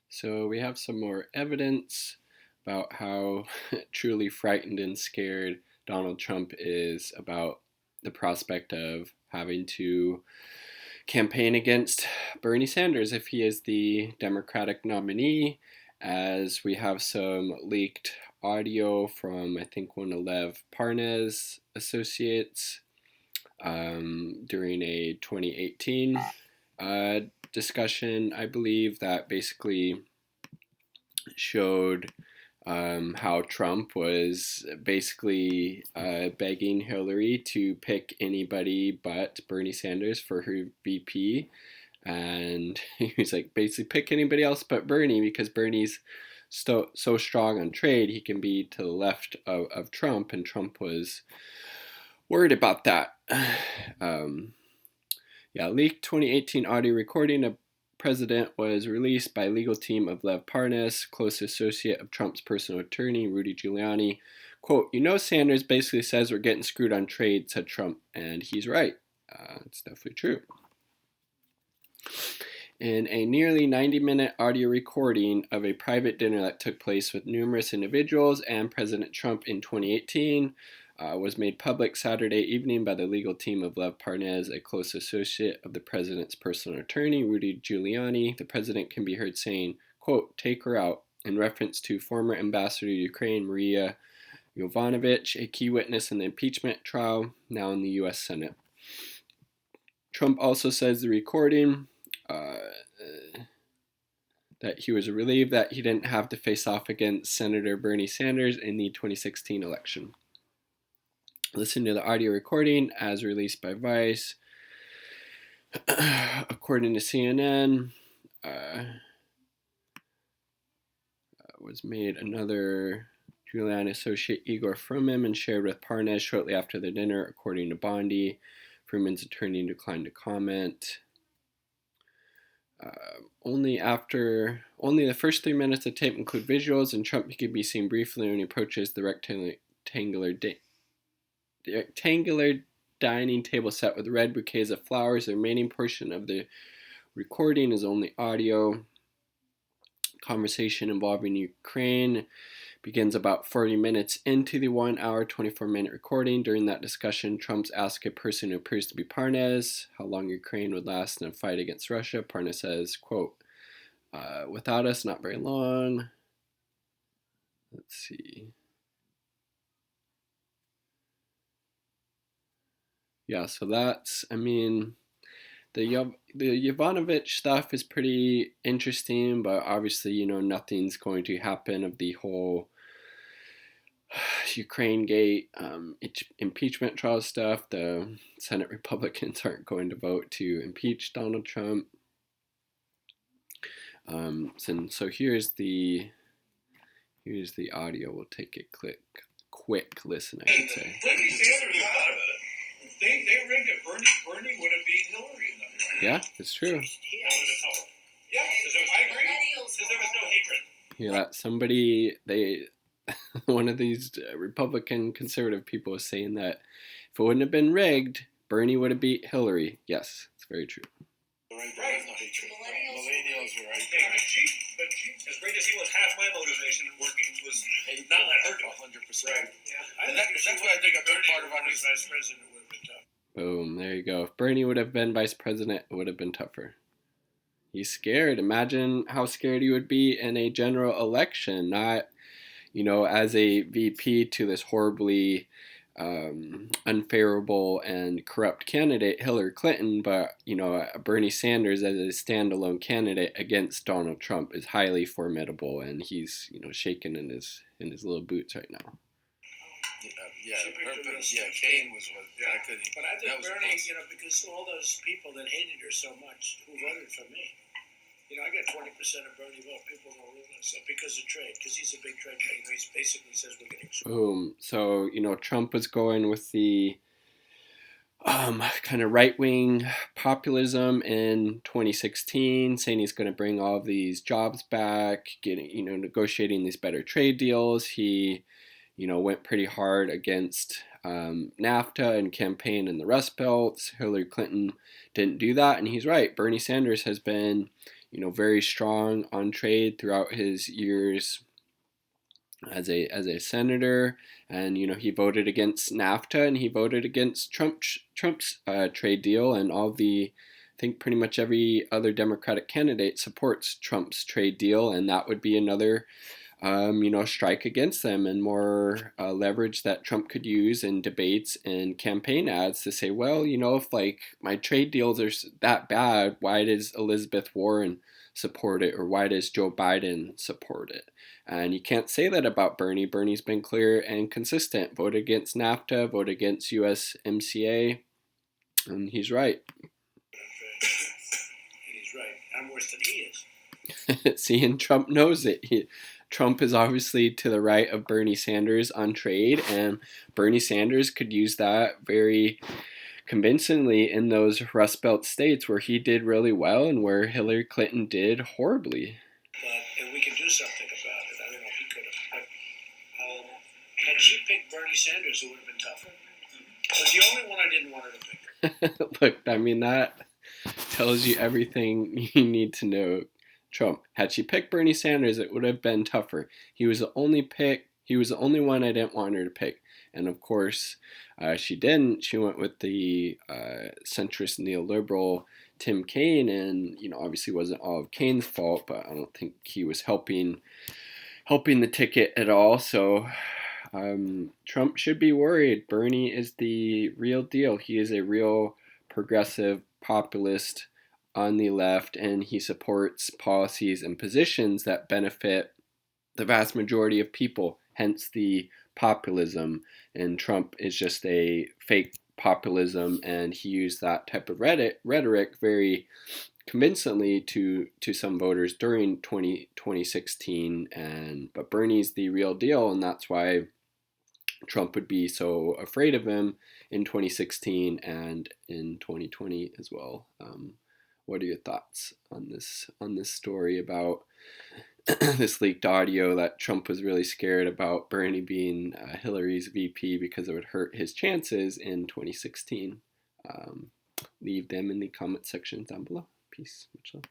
So we have some more evidence about how truly frightened and scared Donald Trump is about the prospect of having to campaign against Bernie Sanders if he is the Democratic nominee, as we have some leaked audio from, I think, one of Lev Parnas' associates during a 2018 discussion, I believe, that basically showed how Trump was basically begging Hillary to pick anybody but Bernie Sanders for her VP. And he was like, basically, pick anybody else but Bernie because Bernie's so strong on trade, he can be to the left of Trump, and Trump was worried about that. Leaked 2018 audio recording of president was released by legal team of Lev Parnas, close associate of Trump's personal attorney, Rudy Giuliani. Quote, Sanders basically says we're getting screwed on trade, said Trump, and he's right. It's definitely true. In a nearly 90-minute audio recording of a private dinner that took place with numerous individuals and President Trump in 2018, was made public Saturday evening by the legal team of Lev Parnas, a close associate of the president's personal attorney, Rudy Giuliani. The president can be heard saying, quote, take her out, in reference to former ambassador to Ukraine, Maria Yovanovitch, a key witness in the impeachment trial, now in the U.S. Senate. Trump also says the recording that he was relieved that he didn't have to face off against Senator Bernie Sanders in the 2016 election. Listen to the audio recording as released by Vice. According to CNN, was made another Giuliani associate, Igor Fruman, and shared with Parnas shortly after the dinner, according to Bondi. Fruman's attorney declined to comment. Only the first 3 minutes of tape include visuals, and Trump could be seen briefly when he approaches the rectangular dining table set with red bouquets of flowers. The remaining portion of the recording is only audio. Conversation involving Ukraine begins about 40 minutes into the 1 hour, 24-minute recording. During that discussion, Trump's asked a person who appears to be Parnas how long Ukraine would last in a fight against Russia. Parnas says, quote, without us, not very long. Let's see. Yeah, so that's, the Yovanovitch stuff is pretty interesting, but obviously, nothing's going to happen of the whole Ukraine gate impeachment trial stuff. The Senate Republicans aren't going to vote to impeach Donald Trump. So here's the audio. We'll take a quick listen, I should say. They rigged it. Bernie would have beat Hillary in that. Yeah, it's true. Yeah, I agree. Because there was no hatred. Yeah, somebody, one of these Republican conservative people was saying that if it wouldn't have been rigged, Bernie would have beat Hillary. Yes, it's very true. Right. There is no hatred. Millennials are right. As great as he was, half my motivation working was not let her do it. 100%. Right. Yeah. That's why I think a big part of his vice president would have been tough. Boom, there you go. If Bernie would have been vice president, it would have been tougher. He's scared. Imagine how scared he would be in a general election, not, as a VP to this horribly unfavorable and corrupt candidate, Hillary Clinton, but, Bernie Sanders as a standalone candidate against Donald Trump is highly formidable, and he's, shaking in his little boots right now. Kane was what. Yeah. But I think Bernie, because all those people that hated her so much who voted for me, I got 20% of Bernie vote. People don't realize that because of trade, because he's a big trade trader. He basically says we're getting screwed. Boom. So, Trump was going with the kind of right-wing populism in 2016, saying he's going to bring all of these jobs back, negotiating these better trade deals. He went pretty hard against NAFTA and campaign in the Rust Belt. Hillary Clinton didn't do that, and he's right. Bernie Sanders has been, very strong on trade throughout his years as a senator, and he voted against NAFTA, and he voted against Trump's trade deal, and I think pretty much every other Democratic candidate supports Trump's trade deal, and that would be another strike against them, and more leverage that Trump could use in debates and campaign ads to say, well, if like my trade deals are that bad, why does Elizabeth Warren support it, or why does Joe Biden support it? And you can't say that about Bernie. Bernie's been clear and consistent. Vote against NAFTA, vote against USMCA, and he's right. He's right. I'm worse than he is. See, and Trump knows it. Trump is obviously to the right of Bernie Sanders on trade, and Bernie Sanders could use that very convincingly in those Rust Belt states where he did really well and where Hillary Clinton did horribly. But we can do something about it. I don't know if he could have. But had she picked Bernie Sanders, it would have been tougher. It was the only one I didn't want her to pick. Look, I mean, that tells you everything you need to know. Trump. Had she picked Bernie Sanders, it would have been tougher. He was the only pick. He was the only one I didn't want her to pick. And of course, she didn't. She went with the centrist neoliberal Tim Kaine, and obviously wasn't all of Kaine's fault, but I don't think he was helping the ticket at all. So Trump should be worried. Bernie is the real deal. He is a real progressive populist on the left, and he supports policies and positions that benefit the vast majority of people, hence the populism. And Trump is just a fake populism, and he used that type of rhetoric very convincingly to some voters during 2016. But Bernie's the real deal, and that's why Trump would be so afraid of him in 2016 and in 2020 as well. What are your thoughts on this story about this leaked audio that Trump was really scared about Bernie being Hillary's VP because it would hurt his chances in 2016? Leave them in the comment section down below. Peace. Much love.